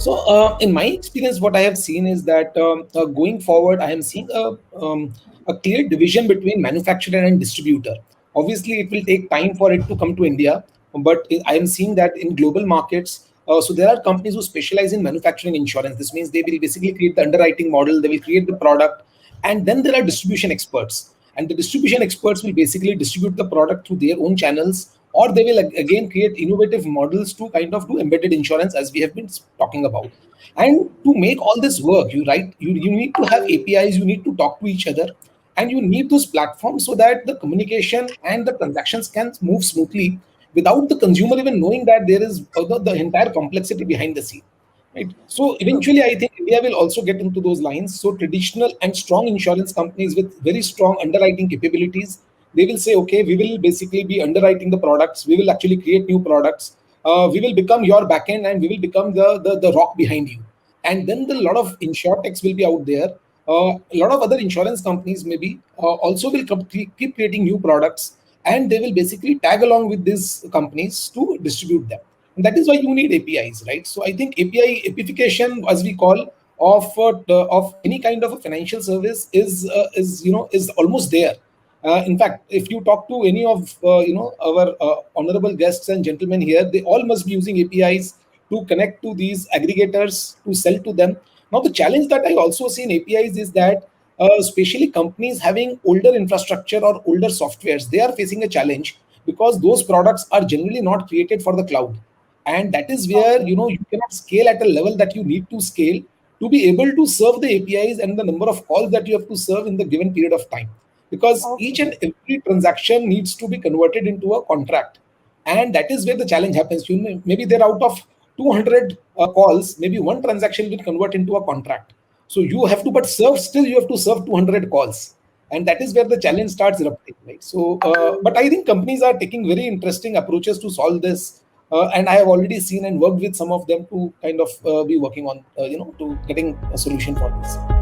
In my experience, what I have seen is that going forward, I am seeing a clear division between manufacturer and distributor. Obviously, it will take time for it to come to India, but I am seeing that in global markets. So there are companies who specialize in manufacturing insurance. This means they will basically create the underwriting model, they will create the product, and then there are distribution experts. And the distribution experts will basically distribute the product through their own channels, or they will again create innovative models to kind of do embedded insurance, as we have been talking about. And to make all this work, you need to have APIs, you need to talk to each other, and you need those platforms so that the communication and the transactions can move smoothly without the consumer even knowing that there is the entire complexity behind the scene. Right. So True. eventually, I think India will also get into those lines. So traditional and strong insurance companies with very strong underwriting capabilities, they will say, okay, we will basically be underwriting the products. We will actually create new products. We will become your backend, and we will become the rock behind you. And then the lot of insurtechs will be out there. A lot of other insurance companies maybe also will keep creating new products, and they will basically tag along with these companies to distribute them. And that is why you need APIs, right? So I think API appification, as we call, of any kind of a financial service is almost there. In fact, if you talk to any of our honorable guests and gentlemen here, they all must be using APIs to connect to these aggregators to sell to them. Now, the challenge that I also see in APIs is that, especially companies having older infrastructure or older softwares, they are facing a challenge because those products are generally not created for the cloud, and that is where Okay. you cannot scale at a level that you need to scale to be able to serve the APIs and the number of calls that you have to serve in the given period of time, because each Okay. and every transaction needs to be converted into a contract. And that is where the challenge happens. Maybe they're out of 200 calls, maybe one transaction will convert into a contract. So you have to, but serve, still you have to serve 200 calls, and that is where the challenge starts erupting, right? So but I think companies are taking very interesting approaches to solve this, and I have already seen and worked with some of them to kind of be working on to getting a solution for this.